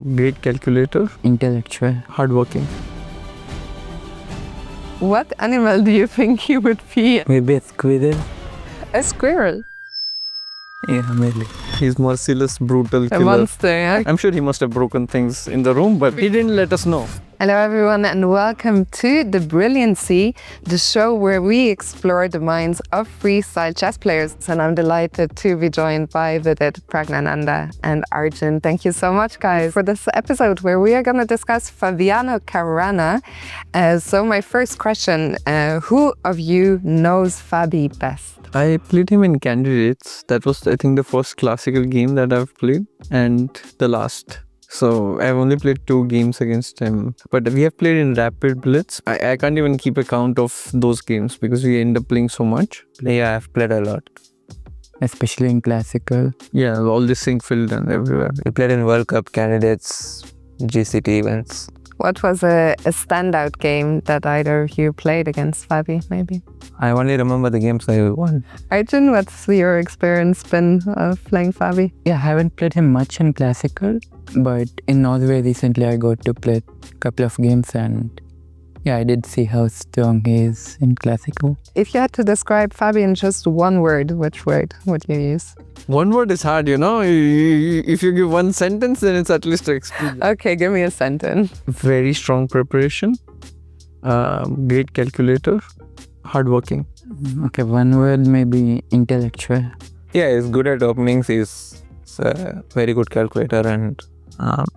Great calculator, intellectual, hardworking. What animal do you think he would be? maybe a squirrel. A squirrel. Yeah, maybe. He's merciless, brutal A killer. monster, yeah? I'm sure he must have broken things in the room, but he didn't let us know. Hello everyone and welcome to The Brilliancy, the show where we explore the minds of freestyle chess players. And I'm delighted to be joined by Vidit, Praggnanandhaa and Arjun. Thank you so much guys for this episode where we are going to discuss Fabiano Caruana. So my first question, who of you knows Fabi best? I played him in Candidates. That was, I think, the first classical game that I've played and the last. So I've only played 2 games against him. But we have played in Rapid Blitz. I can't even keep account of those games because we end up playing so much. Yeah, I've played a lot. Especially in classical. Yeah, all this Sinquefield and everywhere. We played in World Cup candidates, GCT events. What was a standout game that either of you played against Fabi, maybe? I only remember the games I won. Arjun, what's your experience been of playing Fabi? Yeah, I haven't played him much in classical, but in Norway recently I got to play a couple of games and yeah, I did see how strong he is in classical. If you had to describe Fabi in just one word, which word would you use? One word is hard, you know. If you give one sentence, then it's at least an experience. Okay, give me a sentence. Very strong preparation, great calculator, hardworking. Okay, one word maybe intellectual. Yeah, he's good at openings. He's a very good calculator and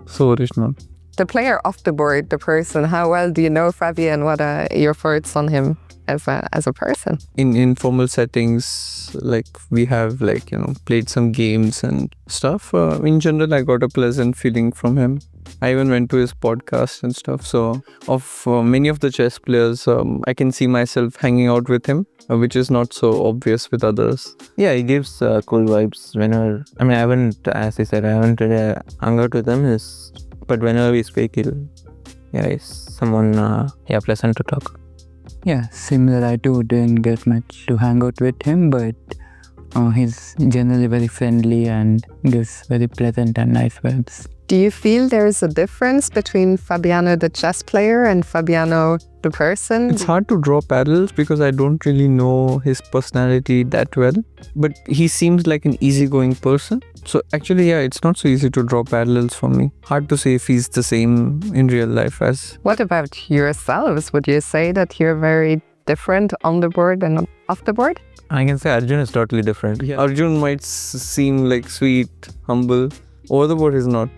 So original. The player off the board, the person, how well do you know Fabi and what are your thoughts on him as a person? In informal settings, like we have played some games and stuff. In general, I got a pleasant feeling from him. I even went to his podcast and stuff. So of many of the chess players, I can see myself hanging out with him, which is not so obvious with others. yeah, he gives cool vibes whenever. I mean, I haven't, as I said, I haven't really hung out with him. But whenever we speak, he's someone pleasant to talk. Yeah, similar. I too didn't get much to hang out with him, but he's generally very friendly and gives very pleasant and nice vibes. Do you feel there is a difference between Fabiano the chess player and Fabiano the person? It's hard to draw parallels because I don't really know his personality that well. But he seems like an easygoing person. So actually, yeah, it's not so easy to draw parallels for me. Hard to say if he's the same in real life as... What about yourselves? Would you say that you're very different on the board and off the board? I can say Arjun is totally different. Yeah. Arjun might seem like sweet, humble. Over the board, he's not.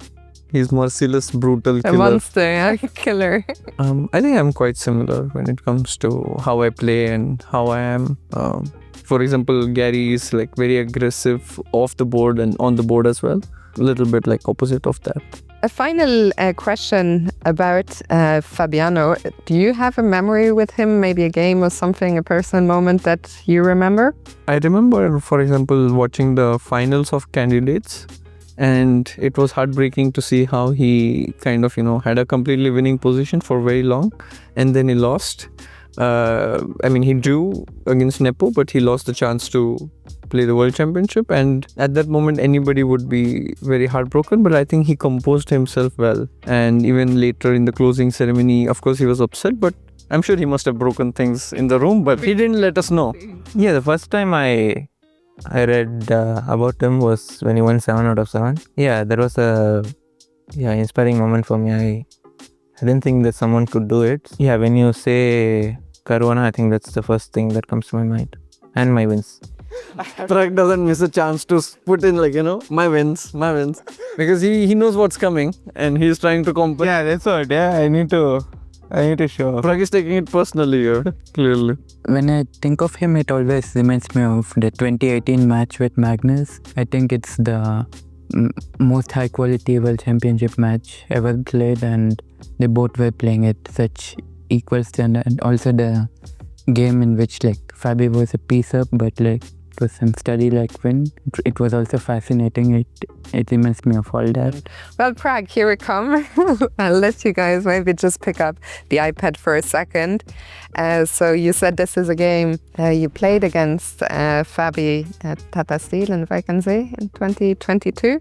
He's merciless, brutal killer. A monster, yeah? Killer. I think I'm quite similar when it comes to how I play and how I am. For example, Gary is like very aggressive off the board and on the board as well. A little bit like opposite of that. A final question about Fabiano. Do you have a memory with him, maybe a game or something, a personal moment that you remember? I remember, for example, watching the finals of Candidates. And it was heartbreaking to see how he kind of, had a completely winning position for very long. And then he lost. He drew against Nepo, but he lost the chance to play the World Championship. And at that moment, anybody would be very heartbroken. But I think he composed himself well. And even later in the closing ceremony, of course, he was upset. But I'm sure he must have broken things in the room. But he didn't let us know. Yeah, the first time I read about him was when he won 7 out of 7. Yeah, that was a inspiring moment for me. I didn't think that someone could do it. Yeah, when you say Caruana, I think that's the first thing that comes to my mind. And my wins. Pragg doesn't miss a chance to put in my wins. Because he knows what's coming and he's trying to compensate. Yeah, that's what. Yeah, I need to show. Pragg is taking it personally here, clearly. When I think of him, it always reminds me of the 2018 match with Magnus. I think it's the most high quality World Championship match ever played, and they both were playing at such equal standard. And also the game in which Fabi was a piece up, but it was some study-like win. It was also fascinating. It reminds me of all that. Well, Pragg, here we come. I'll let you guys maybe just pick up the iPad for a second. So you said this is a game you played against Fabi at Tata Steel in Vacancy in 2022.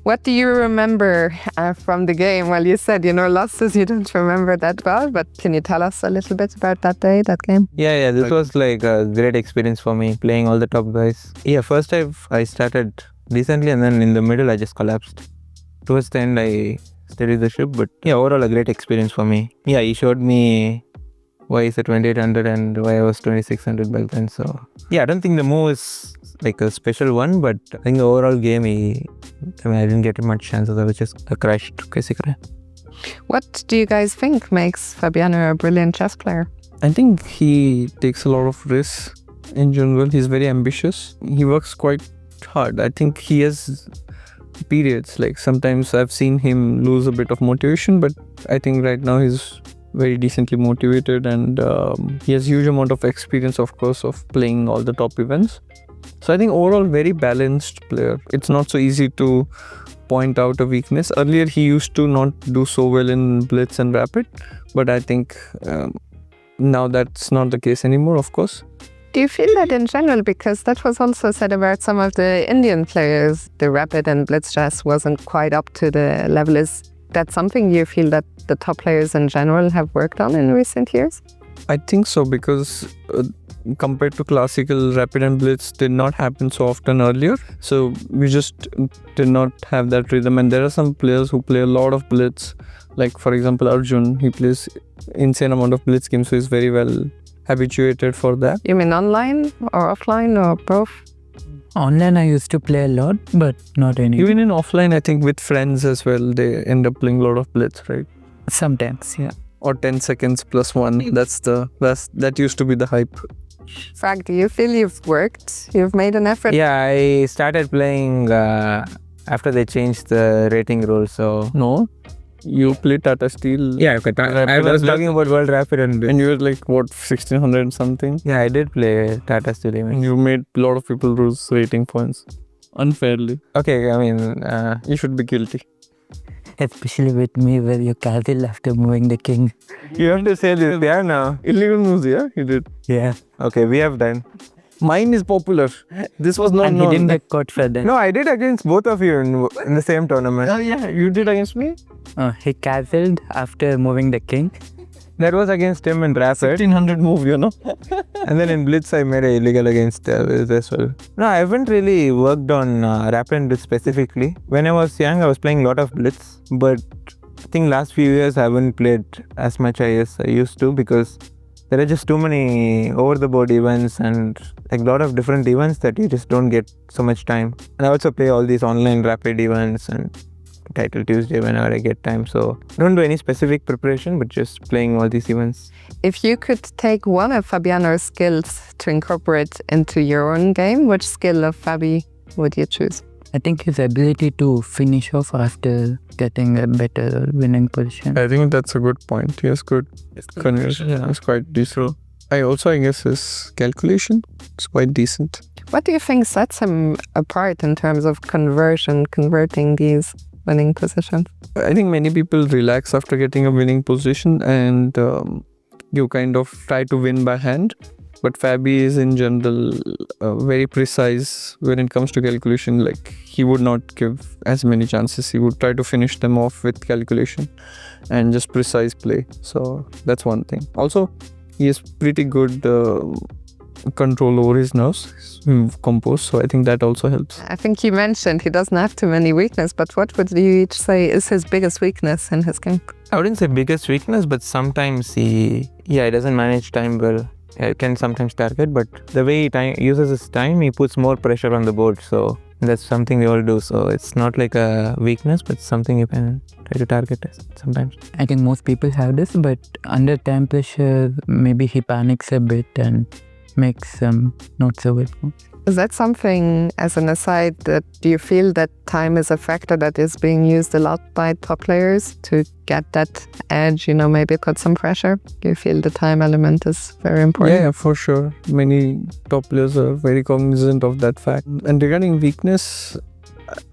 What do you remember from the game? Well, you said, losses you don't remember that well, but can you tell us a little bit about that day, that game? Yeah, this was like a great experience for me, playing all the top guys. Yeah, first I started decently, and then in the middle I just collapsed. Towards the end I steadied the ship, but yeah, overall a great experience for me. Yeah, he showed me why he's a 2800 and why I was 2600 back then. So yeah, I don't think the move is like a special one, but I think the overall game I didn't get much chances. I was just crushed. What do you guys think makes Fabiano a brilliant chess player? I think he takes a lot of risks in general. He's very ambitious. He works quite hard. I think he has periods, like sometimes I've seen him lose a bit of motivation, but I think right now he's very decently motivated, and he has huge amount of experience, of course, of playing all the top events. So I think overall very balanced player. It's not so easy to point out a weakness. Earlier he used to not do so well in blitz and rapid, but I think now that's not the case anymore, of course. Do you feel that in general? Because that was also said about some of the Indian players, the rapid and blitz chess wasn't quite up to the level. Is that something you feel that the top players in general have worked on in recent years? I think so, because compared to classical, rapid and blitz did not happen so often earlier. So we just did not have that rhythm. And there are some players who play a lot of blitz. Like for example, Arjun, he plays insane amount of blitz games, so he's very well habituated for that. You mean online or offline or both? Online I used to play a lot, but not anymore. Even in offline, I think with friends as well, they end up playing a lot of blitz, right? Sometimes, yeah. Or 10 seconds plus one. That used to be the hype. Pragg, do you feel you've worked? You've made an effort? Yeah, I started playing after they changed the rating rule. So No, you play Tata Steel. yeah, I was talking about World Rapid And you were like, what, 1600 something? yeah, I did play Tata Steel even. And you made a lot of people lose rating points unfairly. Okay, I mean, You should be guilty. Especially with me, where you cancelled after moving the king. you have to say this. They are now. Illegal moves, yeah, he did. Yeah. Okay, we have done. Mine is popular. This was not And known. he didn't get caught for that. No, I did against both of you in the same tournament. Oh yeah, you did against me? He cancelled after moving the king. That was against him in Rapid. 1600 move, And then in Blitz, I made a illegal against Wiz as well. No, I haven't really worked on Rapid and Blitz specifically. When I was young, I was playing a lot of Blitz. But I think last few years, I haven't played as much as I used to, because there are just too many over-the-board events and like a lot of different events that you just don't get so much time. And I also play all these online Rapid events and Title Tuesday whenever I get time. So I don't do any specific preparation, but just playing all these events. If you could take one of Fabiano's skills to incorporate into your own game, which skill of Fabi would you choose? I think his ability to finish off after getting a better winning position. I think that's a good point. He has good conversion. Yeah. It's quite decent. I guess his calculation is quite decent. What do you think sets him apart in terms of converting these winning positions? I think many people relax after getting a winning position, and you kind of try to win by hand. But Fabi is in general very precise when it comes to calculation. Like, he would not give as many chances. He would try to finish them off with calculation and just precise play. So that's one thing. Also, he has pretty good control over his nerves, compose. So I think that also helps. I think you mentioned he doesn't have too many weaknesses, but what would you each say is his biggest weakness in his game? I wouldn't say biggest weakness, but sometimes he doesn't manage time well. He can sometimes target, but the way he uses his time, he puts more pressure on the board. So that's something we all do. So it's not like a weakness, but something you can try to target sometimes. I think most people have this, but under time pressure, maybe he panics a bit and makes some not so good moves. Is that something, as an aside, that do you feel that time is a factor that is being used a lot by top players to get that edge, maybe put some pressure? Do you feel the time element is very important? Yeah, for sure. Many top players are very cognizant of that fact. And regarding weakness,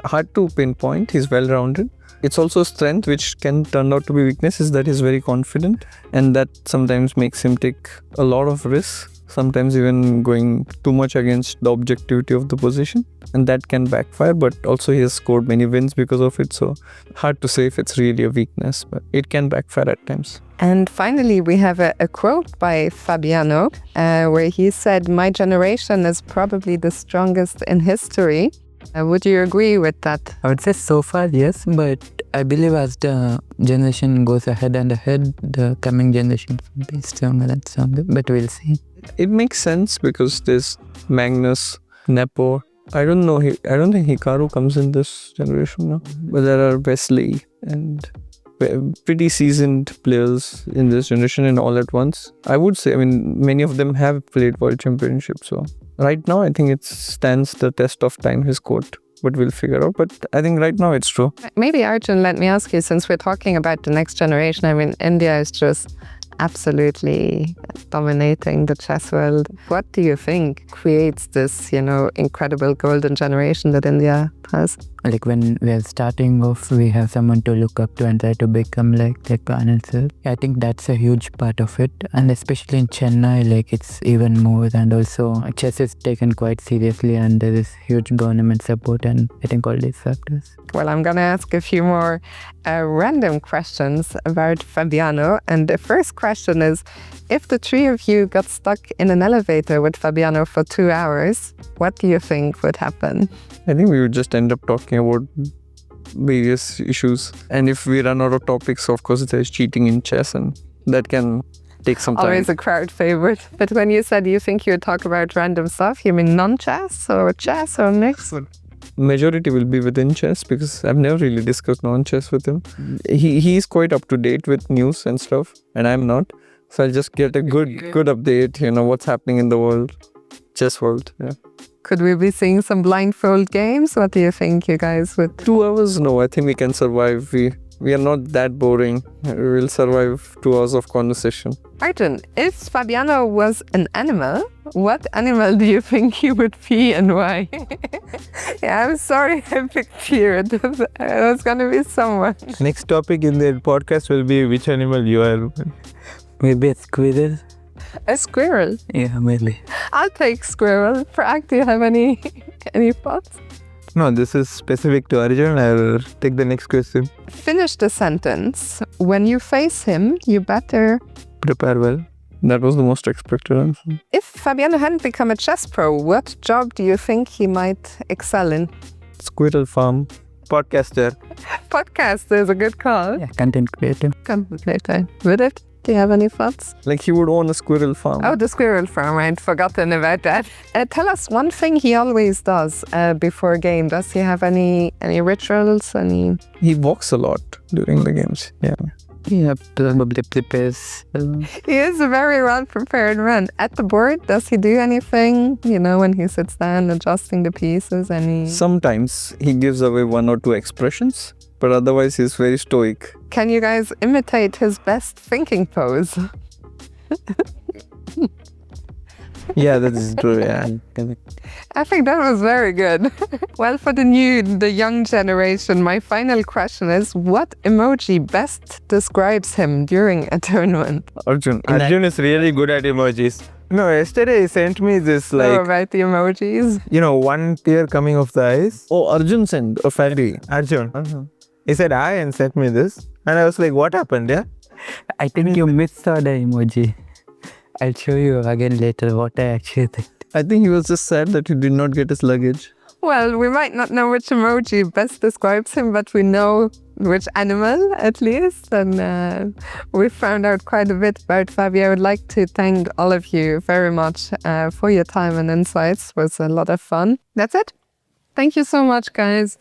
hard to pinpoint. He's well-rounded. It's also strength, which can turn out to be weakness, is that he's very confident, and that sometimes makes him take a lot of risks, sometimes even going too much against the objectivity of the position, and that can backfire. But also he has scored many wins because of it, so hard to say if it's really a weakness, but it can backfire at times. And finally, we have a quote by Fabiano where he said, "My generation is probably the strongest in history." Would you agree with that? I would say so far, yes, but I believe as the generation goes ahead and ahead, the coming generations will be stronger and stronger, but we'll see. It makes sense because there's Magnus, Nepo. I don't think Hikaru comes in this generation now, but there are Wesley and pretty seasoned players in this generation, and all at once. I would say, many of them have played World Championship, so right now I think it stands the test of time, his quote, but we'll figure out. But I think right now it's true. Maybe, Arjun, let me ask you, since we're talking about the next generation, India is just absolutely dominating the chess world. What do you think creates this, incredible golden generation that India has? Like when we're starting off, we have someone to look up to and try to become like Anand sir. I think that's a huge part of it, and especially in Chennai, it's even more. And also chess is taken quite seriously, and there is huge government support, and I think all these factors. Well, I'm gonna ask a few more random questions about Fabiano, and the first question is, if the three of you got stuck in an elevator with Fabiano for 2 hours, what do you think would happen? I think we would just end up talking about various issues. And if we run out of topics, of course, there's cheating in chess, and that can take some time. Always a crowd favorite. But when you said you think you would talk about random stuff, you mean non-chess or chess or mix? Majority will be within chess, because I've never really discussed non-chess with him. He's quite up to date with news and stuff, and I'm not. So I'll just get a good update, what's happening in the world, chess world. Yeah. Could we be seeing some blindfold games? What do you think, you guys would? 2 hours? No, I think we can survive. We are not that boring. We will survive 2 hours of conversation. Arjun, if Fabiano was an animal, what animal do you think he would be and why? Yeah, I'm sorry I picked you. It was going to be someone. Next topic in the podcast will be which animal you are. Maybe a squirrel. A squirrel? Yeah, maybe. I'll take squirrel. Pragg, do you have any thoughts? No, this is specific to Arjun. I'll take the next question. Finish the sentence. When you face him, you better Prepare well. That was the most expected answer. If Fabiano hadn't become a chess pro, what job do you think he might excel in? Squirrel farm. Podcaster. Podcaster is a good call. Yeah, content creator. Content creator. Vidit, do you have any thoughts? He would own a squirrel farm. Oh, the squirrel farm. I'd forgotten about that. Tell us one thing he always does before a game. Does he have any rituals? He walks a lot during the games. Yeah. Yeah, probably prepares. He is a very well-prepared man. At the board, does he do anything, when he sits down adjusting the pieces? Sometimes he gives away 1 or 2 expressions, but otherwise he's very stoic. Can you guys imitate his best thinking pose? Yeah, that is true. Yeah. I think that was very good. Well, for the young generation, my final question is, what emoji best describes him during a tournament? Arjun Arjun is really good at emojis. No, yesterday he sent me this about the emojis. One tear coming off the eyes. Oh, Arjun sent a Fabi. Arjun. He said hi and sent me this. And I was like, what happened? Yeah. I think you missed out the emoji. I'll show you again later what I actually think. I think he was just sad that he did not get his luggage. Well, we might not know which emoji best describes him, but we know which animal at least. And we found out quite a bit about Fabi. I would like to thank all of you very much for your time and insights. It was a lot of fun. That's it. Thank you so much, guys.